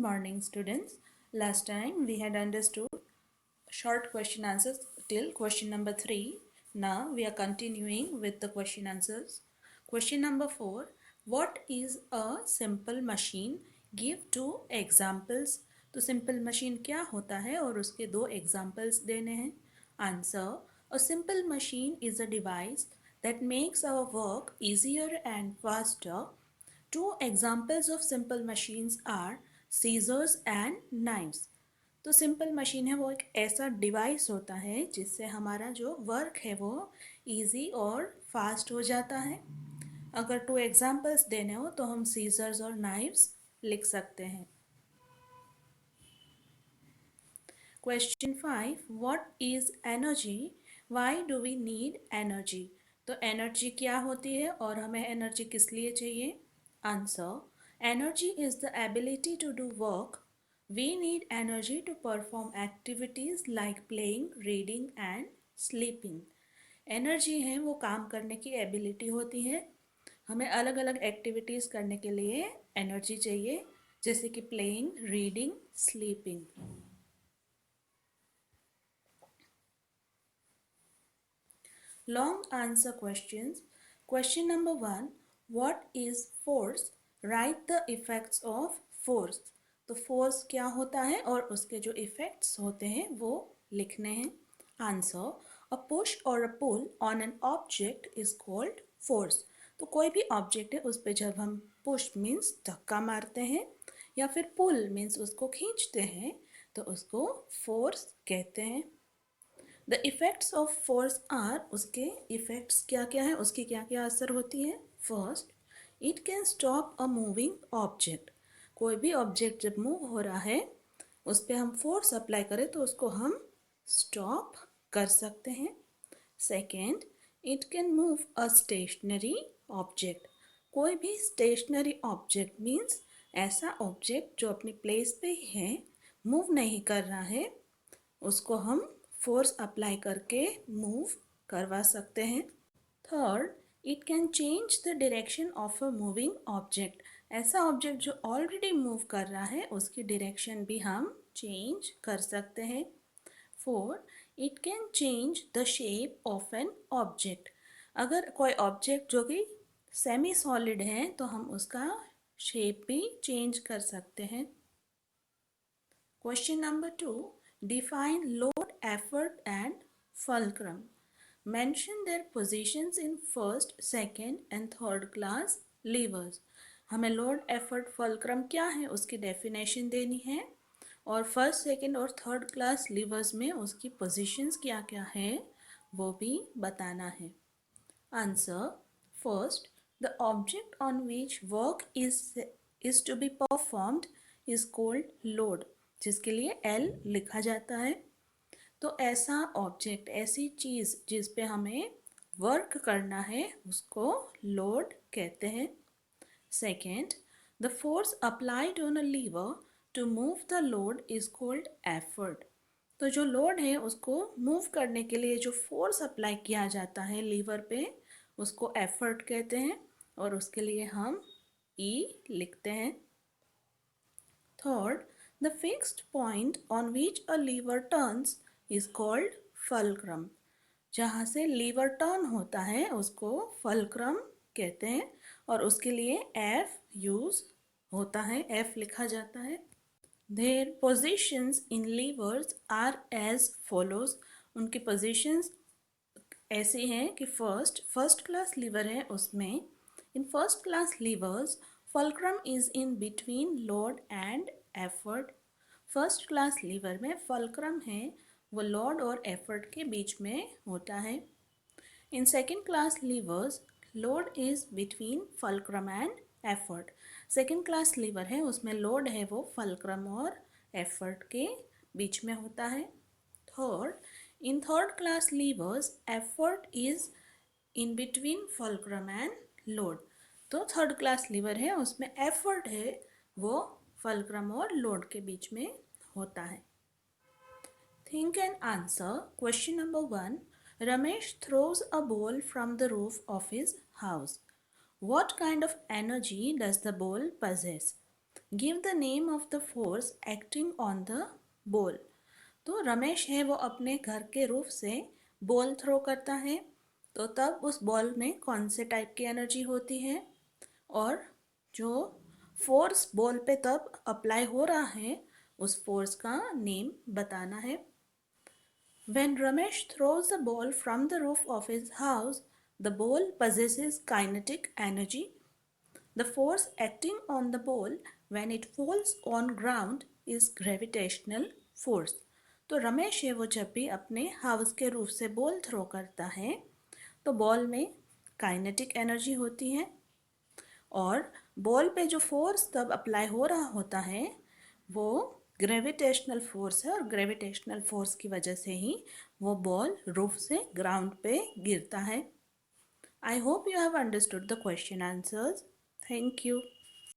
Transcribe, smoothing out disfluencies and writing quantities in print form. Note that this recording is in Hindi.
morning, students. Last time we had understood short question answers till question number 3. Now we are continuing with the question answers. Question number 4. What is a simple machine? Give two examples. तो simple machine क्या होता है और उसके दो examples देने हैं. Answer. A simple machine is a device that makes our work easier and faster. Two examples of simple machines are scissors and knives. तो सिंपल मशीन है वो एक ऐसा डिवाइस होता है जिससे हमारा जो वर्क है वो इजी और फास्ट हो जाता है. अगर टू एग्जांपल्स देने हो तो हम सीजर्स और नाइफ्स लिख सकते हैं. Question 5. What is energy? Why do we need energy? तो एनर्जी क्या होती है और हमें एनर्जी किस लिए चाहिए? Answer. Energy is the ability to do work. We need energy to perform activities like playing, reading and sleeping. Energy है वो काम करने की एबिलिटी होती है. हमें अलग अलग एक्टिविटीज़ करने के लिए एनर्जी चाहिए, जैसे कि playing, reading, sleeping. Long answer questions. Question number 1. What is force? Right the effects of force. तो फोर्स क्या होता है और उसके जो इफ़ेक्ट्स होते हैं वो लिखने हैं. Answer. A push or a pull on an object is called force. तो कोई भी ऑब्जेक्ट है उस पर जब हम पुश मीन्स धक्का मारते हैं या फिर पुल मीन्स उसको खींचते हैं तो उसको फोर्स कहते हैं. The effects of force are. उसके इफ़ेक्ट्स क्या क्या है, उसकी क्या क्या असर होती है. First, it can stop a moving object. कोई भी ऑब्जेक्ट जब मूव हो रहा है उस पर हम फोर्स अप्लाई करें तो उसको हम स्टॉप कर सकते हैं. Second, it can move a stationary object. कोई भी स्टेशनरी ऑब्जेक्ट मीन्स ऐसा ऑब्जेक्ट जो अपनी प्लेस पे ही है, मूव नहीं कर रहा है, उसको हम फोर्स अप्लाई करके मूव करवा सकते हैं. Third, it can change the direction of a moving object. ऐसा ऑब्जेक्ट जो ऑलरेडी मूव कर रहा है उसकी डायरेक्शन भी हम चेंज कर सकते हैं. Fourth, it can change the shape of an object. अगर कोई ऑब्जेक्ट जो कि सेमी सॉलिड है तो हम उसका शेप भी चेंज कर सकते हैं. Question number 2. Define load, effort and fulcrum. Mention their positions in first, second and third class levers. हमें लोड, एफर्ट, फल्क्रम क्या है उसकी डेफिनेशन देनी है और फर्स्ट, सेकंड और थर्ड क्लास लीवर्स में उसकी पोजीशंस क्या क्या है वो भी बताना है. Answer. First, the object on which work is to be performed is called load, जिसके लिए L लिखा जाता है. तो ऐसा ऑब्जेक्ट, ऐसी चीज़ जिस पे हमें वर्क करना है उसको लोड कहते हैं. Second, the force applied on a lever to move the load is called effort. तो जो लोड है उसको मूव करने के लिए जो फोर्स अप्लाई किया जाता है लीवर पे उसको एफर्ट कहते हैं और उसके लिए हम E लिखते हैं. Third, the fixed point on which a lever turns is called fulcrum. जहाँ से लीवर टर्न होता है उसको फल्क्रम कहते हैं और उसके लिए F यूज होता है, F लिखा जाता है. Their positions in levers are as follows. उनकी पोजीशंस ऐसी हैं कि फर्स्ट क्लास लीवर है उसमें in first class levers fulcrum is in between load and effort. First class lever में फल्क्रम है वो लोड और एफर्ट के बीच में होता है. In second class levers load is between fulcrum and effort. Second class lever है उसमें लोड है वो फल्क्रम और एफर्ट के बीच में होता है. Third, in third class levers effort is in between fulcrum and load. तो थर्ड क्लास लीवर है उसमें एफर्ट है वो फल्क्रम और लोड के बीच में होता है. Think and answer. Question number 1. Ramesh throws a ball from the roof of his house. What kind of energy does the ball possess? Give the name of the force acting on the ball. तो रमेश है वो अपने घर के रूफ से बॉल थ्रो करता है, तो तब उस बॉल में कौन से टाइप की एनर्जी होती है और जो फोर्स बॉल पे तब अप्लाई हो रहा है उस फोर्स का नेम बताना है। When Ramesh throws a ball from the roof of his house, the ball possesses kinetic energy. The force acting on the ball when it falls on ground is gravitational force. तो रमेश है वो जब भी अपने हाउस के रूफ से बॉल थ्रो करता है तो बॉल में काइनेटिक एनर्जी होती है और बॉल पे जो फोर्स तब अप्लाई हो रहा होता है वो ग्रेविटेशनल फोर्स है और ग्रेविटेशनल फोर्स की वजह से ही वो बॉल रूफ से ग्राउंड पे गिरता है। I hope you have understood the question answers. Thank you.